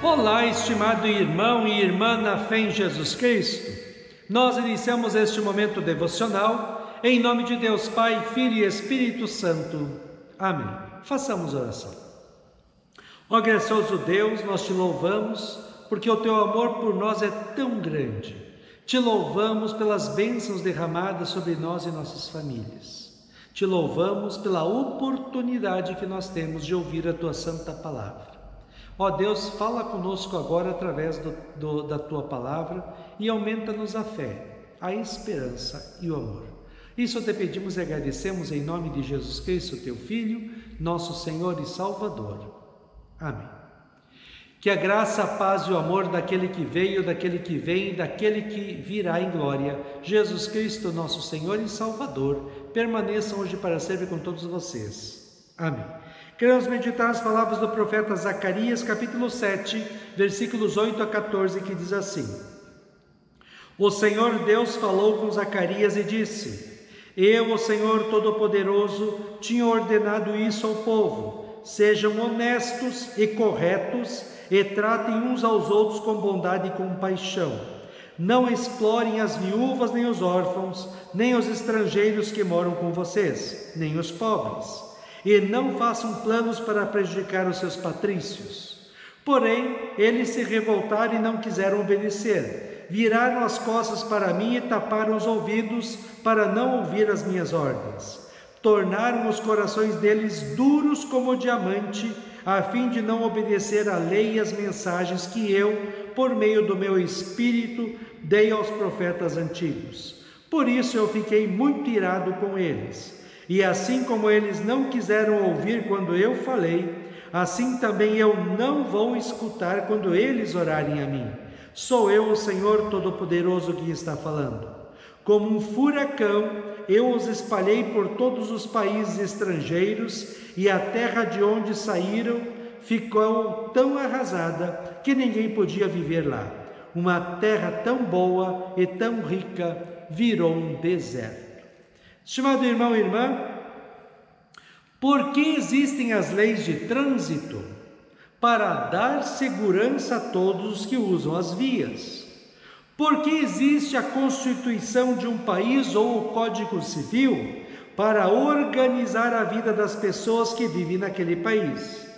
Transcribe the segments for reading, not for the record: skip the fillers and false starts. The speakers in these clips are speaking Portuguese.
Olá, estimado irmão e irmã na fé em Jesus Cristo. Nós iniciamos este momento devocional em nome de Deus Pai, Filho e Espírito Santo. Amém. Façamos oração. Ó gracioso Deus, nós te louvamos porque o teu amor por nós é tão grande. Te louvamos pelas bênçãos derramadas sobre nós e nossas famílias. Te louvamos pela oportunidade que nós temos de ouvir a tua santa palavra. Ó Deus, fala conosco agora através da tua palavra e aumenta-nos a fé, a esperança e o amor. Isso te pedimos e agradecemos em nome de Jesus Cristo, teu Filho, nosso Senhor e Salvador. Amém. Que a graça, a paz e o amor daquele que veio, daquele que vem, daquele que virá em glória, Jesus Cristo, nosso Senhor e Salvador, permaneçam hoje para sempre com todos vocês. Amém. Queremos meditar as palavras do profeta Zacarias, capítulo 7, versículos 8 a 14, que diz assim: O Senhor Deus falou com Zacarias e disse: Eu, o Senhor Todo-Poderoso, tinha ordenado isso ao povo: sejam honestos e corretos e tratem uns aos outros com bondade e compaixão. Não explorem as viúvas, nem os órfãos, nem os estrangeiros que moram com vocês, nem os pobres. E não façam planos para prejudicar os seus patrícios. Porém, eles se revoltaram e não quiseram obedecer. Viraram as costas para mim e taparam os ouvidos para não ouvir as minhas ordens. Tornaram os corações deles duros como diamante, a fim de não obedecer à lei e às mensagens que eu, por meio do meu espírito, dei aos profetas antigos. Por isso eu fiquei muito irado com eles. E assim como eles não quiseram ouvir quando eu falei, assim também eu não vou escutar quando eles orarem a mim. Sou eu, o Senhor Todo-Poderoso, que está falando. Como um furacão, eu os espalhei por todos os países estrangeiros, e a terra de onde saíram ficou tão arrasada que ninguém podia viver lá. Uma terra tão boa e tão rica virou um deserto. Estimado irmão e irmã, por que existem as leis de trânsito? Para dar segurança a todos os que usam as vias. Por que existe a Constituição de um país ou o Código Civil? Para organizar a vida das pessoas que vivem naquele país.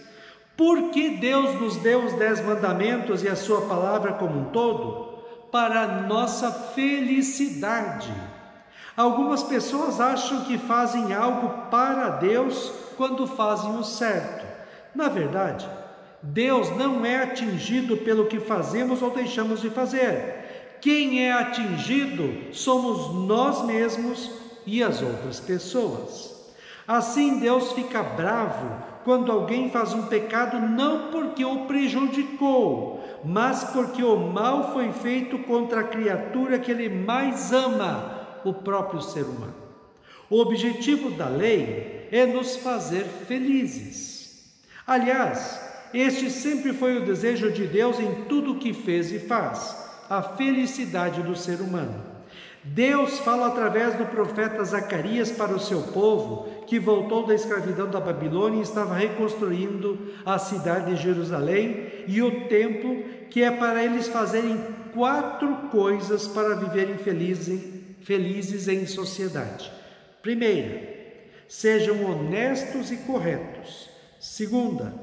Por que Deus nos deu os 10 mandamentos e a sua palavra como um todo? Para a nossa felicidade. Algumas pessoas acham que fazem algo para Deus quando fazem o certo. Na verdade, Deus não é atingido pelo que fazemos ou deixamos de fazer. Quem é atingido somos nós mesmos e as outras pessoas. Assim, Deus fica bravo quando alguém faz um pecado não porque o prejudicou, mas porque o mal foi feito contra a criatura que Ele mais ama, o próprio ser humano. O objetivo da lei é nos fazer felizes. Aliás, este sempre foi o desejo de Deus em tudo o que fez e faz, a felicidade do ser humano. Deus fala através do profeta Zacarias para o seu povo, que voltou da escravidão da Babilônia e estava reconstruindo a cidade de Jerusalém e o templo, que é para eles fazerem 4 coisas para viverem felizes em sociedade. Primeira, sejam honestos e corretos. Segunda,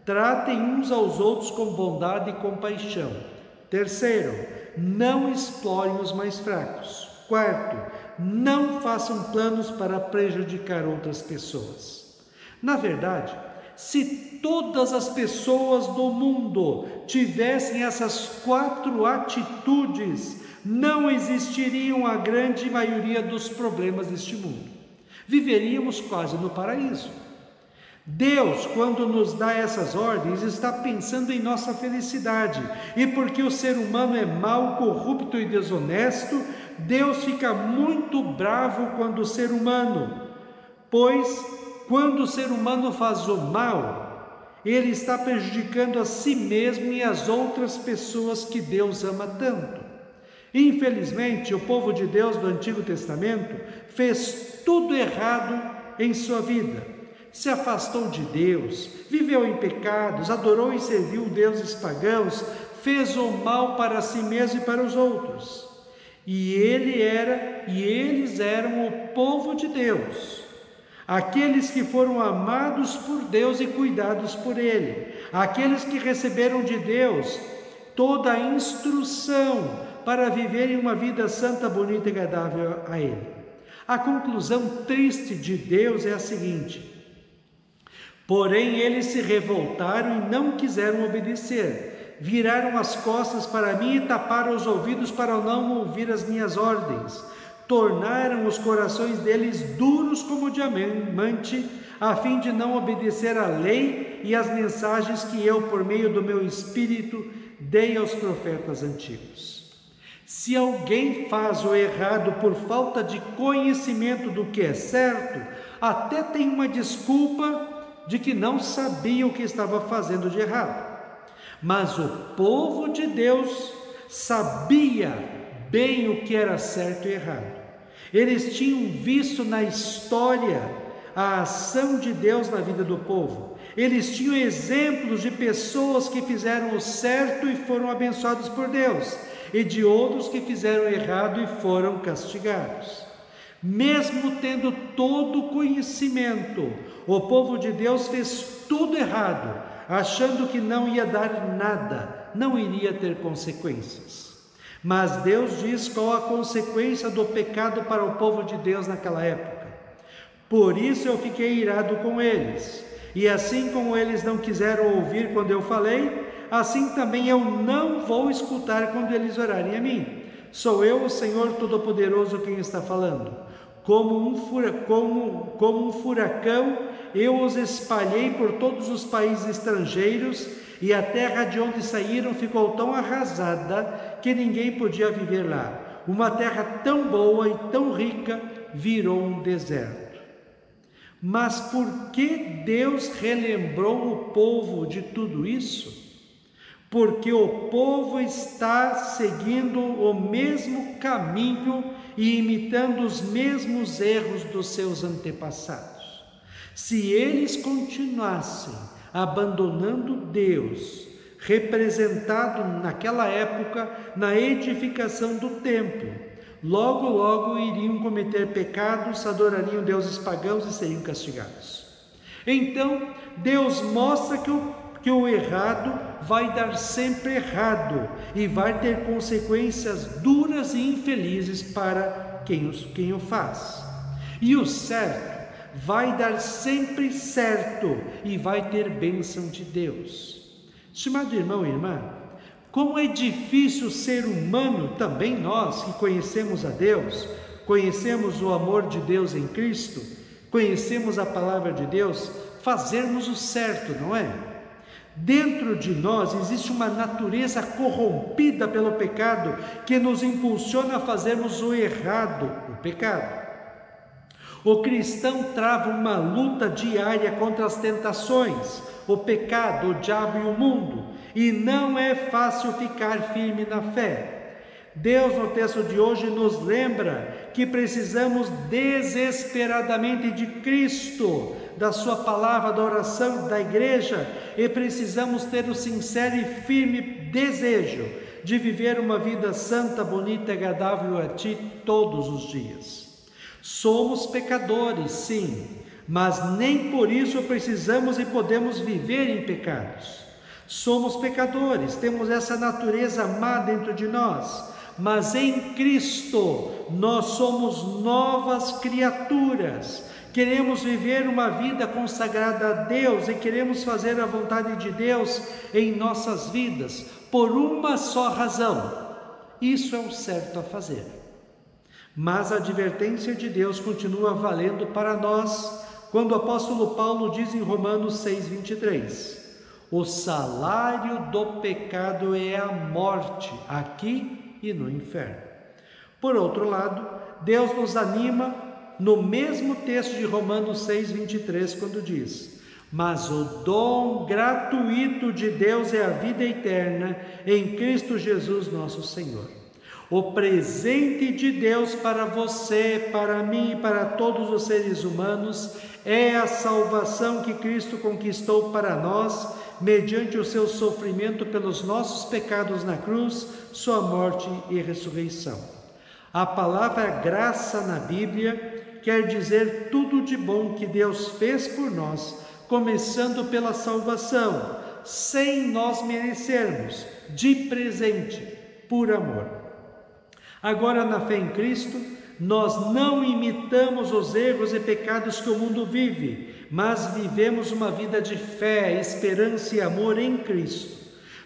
tratem uns aos outros com bondade e compaixão. Terceiro, não explorem os mais fracos. Quarto, não façam planos para prejudicar outras pessoas. Na verdade, se todas as pessoas do mundo tivessem essas 4 atitudes, não existiriam a grande maioria dos problemas deste mundo. Viveríamos quase no paraíso. Deus, quando nos dá essas ordens, está pensando em nossa felicidade. E porque o ser humano é mau, corrupto e desonesto, Deus fica muito bravo quando o ser humano, pois quando o ser humano faz o mal, ele está prejudicando a si mesmo e as outras pessoas que Deus ama tanto. Infelizmente, o povo de Deus do Antigo Testamento fez tudo errado em sua vida. se afastou de Deus, viveu em pecados, adorou e serviu deuses pagãos, fez o mal para si mesmo e para os outros. E eles eram o povo de Deus, aqueles que foram amados por Deus e cuidados por Ele, aqueles que receberam de Deus toda a instrução para viverem uma vida santa, bonita e agradável a Ele. A conclusão triste de Deus é a seguinte: porém eles se revoltaram e não quiseram obedecer, viraram as costas para mim e taparam os ouvidos para não ouvir as minhas ordens, tornaram os corações deles duros como diamante, a fim de não obedecer à lei e às mensagens que eu, por meio do meu Espírito, dei aos profetas antigos. Se alguém faz o errado por falta de conhecimento do que é certo, até tem uma desculpa de que não sabia o que estava fazendo de errado. Mas o povo de Deus sabia bem o que era certo e errado. Eles tinham visto na história a ação de Deus na vida do povo. Eles tinham exemplos de pessoas que fizeram o certo e foram abençoados por Deus, e de outros que fizeram errado e foram castigados. Mesmo tendo todo o conhecimento, o povo de Deus fez tudo errado, achando que não ia dar nada, não iria ter consequências. Mas Deus diz qual a consequência do pecado para o povo de Deus naquela época. Por isso eu fiquei irado com eles, e assim como eles não quiseram ouvir quando eu falei, assim também eu não vou escutar quando eles orarem a mim. Sou eu, o Senhor Todo-Poderoso, quem está falando. Como um furacão, eu os espalhei por todos os países estrangeiros, e a terra de onde saíram ficou tão arrasada que ninguém podia viver lá. Uma terra tão boa e tão rica virou um deserto. Mas por que Deus relembrou o povo de tudo isso? Porque o povo está seguindo o mesmo caminho e imitando os mesmos erros dos seus antepassados. Se eles continuassem abandonando Deus, representado naquela época na edificação do templo, logo, logo iriam cometer pecados, adorariam deuses pagãos e seriam castigados. Então, Deus mostra que o errado vai dar sempre errado e vai ter consequências duras e infelizes para quem o faz. E o certo vai dar sempre certo e vai ter bênção de Deus. Estimado irmão e irmã, como é difícil o ser humano, também nós que conhecemos a Deus, conhecemos o amor de Deus em Cristo, conhecemos a palavra de Deus, fazermos o certo, não é? Dentro de nós existe uma natureza corrompida pelo pecado que nos impulsiona a fazermos o errado, o pecado. O cristão trava uma luta diária contra as tentações, o pecado, o diabo e o mundo, e não é fácil ficar firme na fé. Deus, no texto de hoje, nos lembra que precisamos desesperadamente de Cristo, da sua palavra, da oração da igreja, e precisamos ter o sincero e firme desejo de viver uma vida santa, bonita e agradável a Ti todos os dias. Somos pecadores, sim, mas nem por isso precisamos e podemos viver em pecados. Somos pecadores, temos essa natureza má dentro de nós, mas em Cristo nós somos novas criaturas. Queremos viver uma vida consagrada a Deus e queremos fazer a vontade de Deus em nossas vidas, por uma só razão: isso é o certo a fazer. Mas a advertência de Deus continua valendo para nós, quando o apóstolo Paulo diz em Romanos 6,23: o salário do pecado é a morte, aqui e no inferno. Por outro lado, Deus nos anima no mesmo texto de Romanos 6,23, quando diz: mas o dom gratuito de Deus é a vida eterna em Cristo Jesus nosso Senhor. O presente de Deus para você, para mim e para todos os seres humanos é a salvação que Cristo conquistou para nós, mediante o seu sofrimento pelos nossos pecados na cruz, sua morte e ressurreição. A palavra graça na Bíblia quer dizer tudo de bom que Deus fez por nós, começando pela salvação, sem nós merecermos, de presente, por amor. Agora, na fé em Cristo, nós não imitamos os erros e pecados que o mundo vive, mas vivemos uma vida de fé, esperança e amor em Cristo,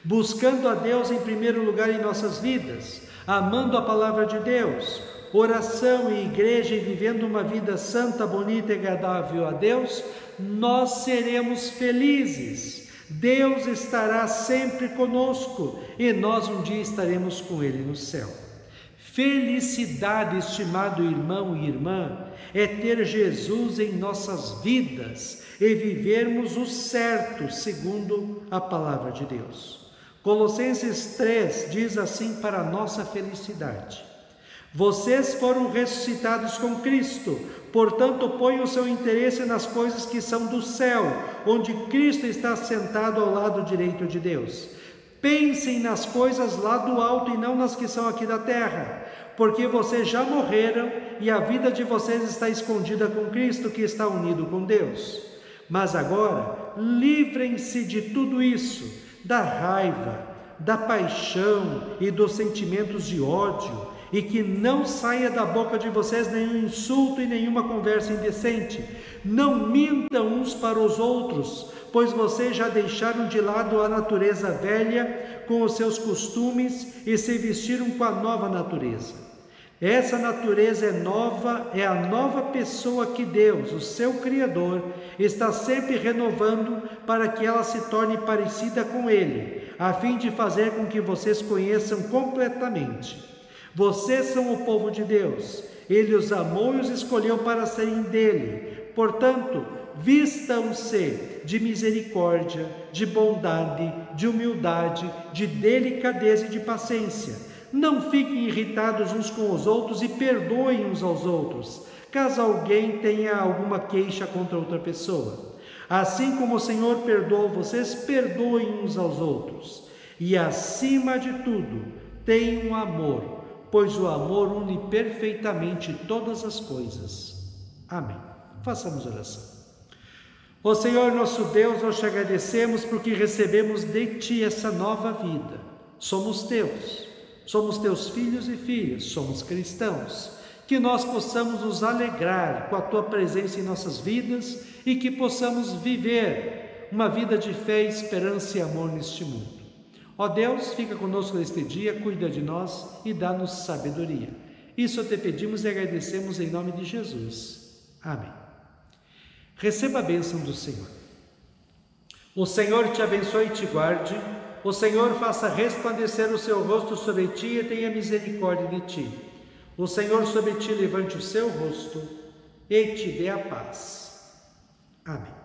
buscando a Deus em primeiro lugar em nossas vidas, amando a palavra de Deus, oração e igreja, e vivendo uma vida santa, bonita e agradável a Deus, nós seremos felizes. Deus estará sempre conosco e nós um dia estaremos com Ele no céu. Felicidade, estimado irmão e irmã, é ter Jesus em nossas vidas e vivermos o certo segundo a palavra de Deus. Colossenses 3 diz assim para a nossa felicidade: vocês foram ressuscitados com Cristo, portanto ponham o seu interesse nas coisas que são do céu, onde Cristo está sentado ao lado direito de Deus. Pensem nas coisas lá do alto e não nas que são aqui da terra, porque vocês já morreram e a vida de vocês está escondida com Cristo, que está unido com Deus. Mas agora, livrem-se de tudo isso, da raiva, da paixão e dos sentimentos de ódio, e que não saia da boca de vocês nenhum insulto e nenhuma conversa indecente. Não mintam uns para os outros, pois vocês já deixaram de lado a natureza velha com os seus costumes e se vestiram com a nova natureza. Essa natureza é nova, é a nova pessoa que Deus, o seu Criador, está sempre renovando para que ela se torne parecida com Ele, a fim de fazer com que vocês conheçam completamente. Vocês são o povo de Deus, Ele os amou e os escolheu para serem dele. Portanto, vistam-se de misericórdia, de bondade, de humildade, de delicadeza e de paciência. Não fiquem irritados uns com os outros e perdoem uns aos outros, caso alguém tenha alguma queixa contra outra pessoa. Assim como o Senhor perdoou vocês, perdoem uns aos outros. E acima de tudo, tenham amor, pois o amor une perfeitamente todas as coisas. Amém. Façamos oração. Ó Senhor nosso Deus, nós te agradecemos porque recebemos de Ti essa nova vida. Somos Teus filhos e filhas, somos cristãos. Que nós possamos nos alegrar com a Tua presença em nossas vidas e que possamos viver uma vida de fé, esperança e amor neste mundo. Ó Deus, fica conosco neste dia, cuida de nós e dá-nos sabedoria. Isso te pedimos e agradecemos em nome de Jesus. Amém. Receba a bênção do Senhor. O Senhor te abençoe e te guarde. O Senhor faça resplandecer o seu rosto sobre ti e tenha misericórdia de ti. O Senhor sobre ti levante o seu rosto e te dê a paz. Amém.